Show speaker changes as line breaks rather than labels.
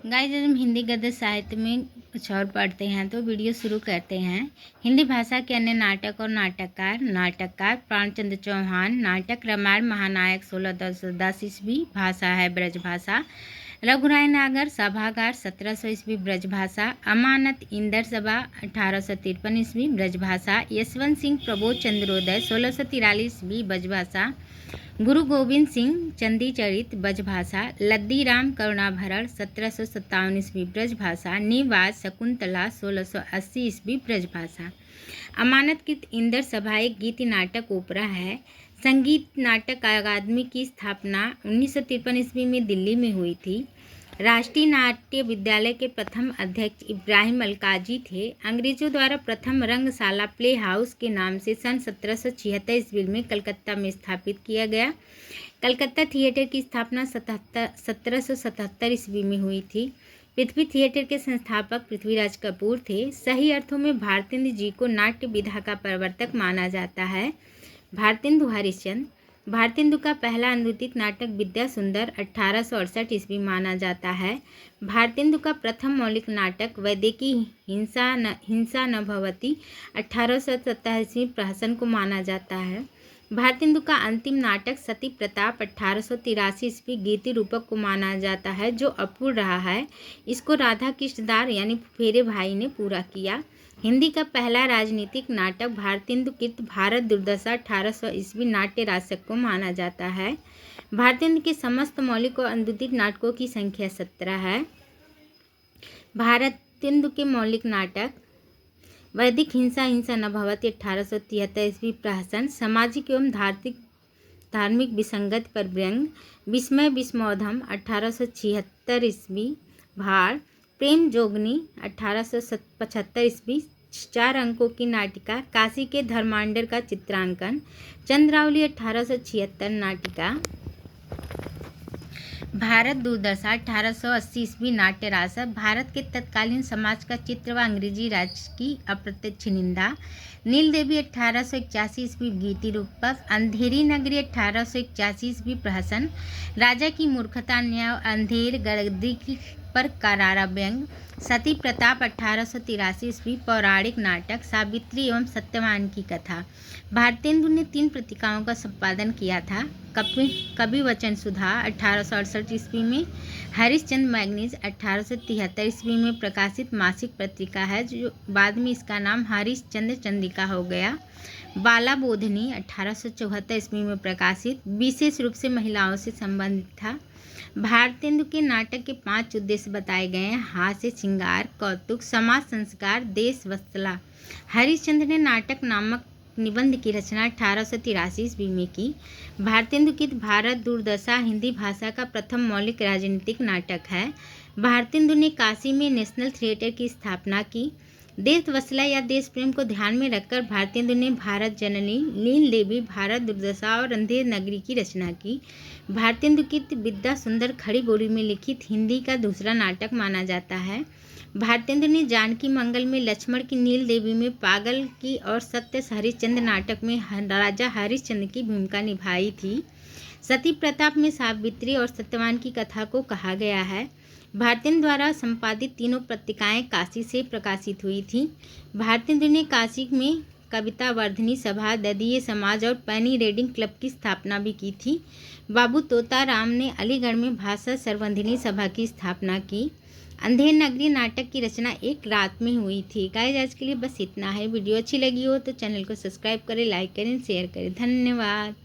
Guys, जब हम हिंदी गद्य साहित्य में कुछ और पढ़ते हैं तो वीडियो शुरू करते हैं। हिंदी भाषा के अन्य नाटक और नाटककार प्राणचंद्र चौहान। नाटक रामायण महानायक 1610 ईस्वी, भाषा है ब्रजभाषा। रघुराय नागर सभागार 1700 ईस्वी, ब्रजभाषा। अमानत इंदर सभा 1853 ईस्वी, ब्रजभाषा। यशवंत सिंह प्रबोध चंद्रोदय 1643 ईस्वी, ब्रजभाषा। गुरु गोविंद सिंह चंदी चरित, ब्रजभाषा। लद्दी राम करुणाभरण 1757 ईस्वी, ब्रजभाषा। निवास शकुंतला 1680 ईस्वी, ब्रजभाषा। अमानत कृत इंदर सभा एक गीत नाटक ओपरा है। संगीत नाटक अकादमी की स्थापना 1953 ईस्वी में दिल्ली में हुई थी। राष्ट्रीय नाट्य विद्यालय के प्रथम अध्यक्ष इब्राहिम अलकाजी थे। अंग्रेजों द्वारा प्रथम रंगशाला प्ले हाउस के नाम से सन 1776 ईस्वी में कलकत्ता में स्थापित किया गया। कलकत्ता थिएटर की स्थापना 1777 ईस्वी में हुई थी। पृथ्वी थिएटर के संस्थापक पृथ्वीराज कपूर थे। सही अर्थों में भारतेंदु जी को नाट्य विधा का प्रवर्तक माना जाता है। भारतेंदु हरिश्चंद्र। भारतेंदु का पहला अनुदित नाटक विद्या सुंदर 1868 ईस्वी माना जाता है। भारतेंदु का प्रथम मौलिक नाटक वैदेकी हिंसा न भवति 1870 ईस्वी प्रहसन को माना जाता है। भारतेंदु का अंतिम नाटक सती प्रताप 1883 ईस्वी गीति रूपक को माना जाता है, जो अपूर्ण रहा है। इसको राधा कृष्णदार यानी फुफेरे भाई ने पूरा किया। हिंदी का पहला राजनीतिक नाटक भारतेंदु कृत भारत दुर्दशा 1800 ईस्वी नाट्य राजक को माना जाता है। भारतेंदु के समस्त मौलिक और अनुदित नाटकों की संख्या 17 है। भारतेंदु के मौलिक नाटक वैदिक हिंसा न भवति 1873 ईस्वी, प्रहसन। सामाजिक एवं धार्मिक विसंगति पर व्यंग, विस्मय विस्मोधम 1876 ईस्वी, भार। प्रेम जोगनी 1875 ईस्वी, 4 अंकों की नाटिका। काशी के धर्मांडर का चित्रांकन, चंद्रावली 1876 नाटिका। भारत दुर्दशा 1880 ईस्वी नाट्य रासक। भारत के तत्कालीन समाज का चित्र व अंग्रेजी राज की अप्रत्यक्ष निंदा। नील देवी 1881 ईस्वी गीति रूपक। अंधेरी नगरी 1881 ईस्वी, प्रहसन। राजा की मूर्खता न्याय अंधेर गद्दी पर करारा व्यंग। सती प्रताप 1883 ईस्वी, पौराणिक नाटक। सावित्री एवं सत्यवान की कथा। भारतेंदु ने 3 पत्रिकाओं का संपादन किया था। कवि वचन सुधा 1868 ईस्वी में। हरिश्चंद्र मैगजीन 1873 ईस्वी में प्रकाशित मासिक पत्रिका है, जो बाद में इसका नाम हरिश्चंद्र चंद्रिका हो गया। बाला बोधनी 1874 ईस्वी में प्रकाशित, विशेष रूप से महिलाओं से संबंधित था। भारतेंदु के नाटक के 5 उद्देश्य बताए गए हैं: हास्य, श्रृंगार, कौतुक, समाज संस्कार, देश वत्सला। हरिश्चंद्र ने नाटक नामक निबंध की रचना 1883 ईस्वी में की। भारतेंदु की भारत दुर्दशा हिंदी भाषा का प्रथम मौलिक राजनीतिक नाटक है। भारतेंदु ने काशी में नेशनल थिएटर की स्थापना की। देश वत्सला या देश प्रेम को ध्यान में रखकर भारतेंदु ने भारत जननी, नील देवी, भारत दुर्दशा और अंधेर नगरी की रचना की। भारतेंदु की विद्या सुंदर खड़ी बोली में लिखित हिंदी का दूसरा नाटक माना जाता है। भारतेंदु ने जानकी मंगल में लक्ष्मण की, नील देवी में पागल की और सत्य हरिश्चंद्र नाटक में राजा हरिश्चंद्र की भूमिका निभाई थी। सती प्रताप में सावित्री और सत्यवान की कथा को कहा गया है। भारतेंदु द्वारा संपादित तीनों पत्रिकाएं काशी से प्रकाशित हुई थीं। भारतेंदु ने काशी में कविता वर्धनी सभा, ददीय समाज और पैनी रीडिंग क्लब की स्थापना भी की थी। बाबू तोता राम ने अलीगढ़ में भाषा संवर्धनी सभा की स्थापना की। अंधेर नगरी नाटक की रचना एक रात में हुई थी। गाइस, आज के लिए बस इतना है। वीडियो अच्छी लगी हो तो चैनल को सब्सक्राइब करें, लाइक करें, शेयर करें। धन्यवाद।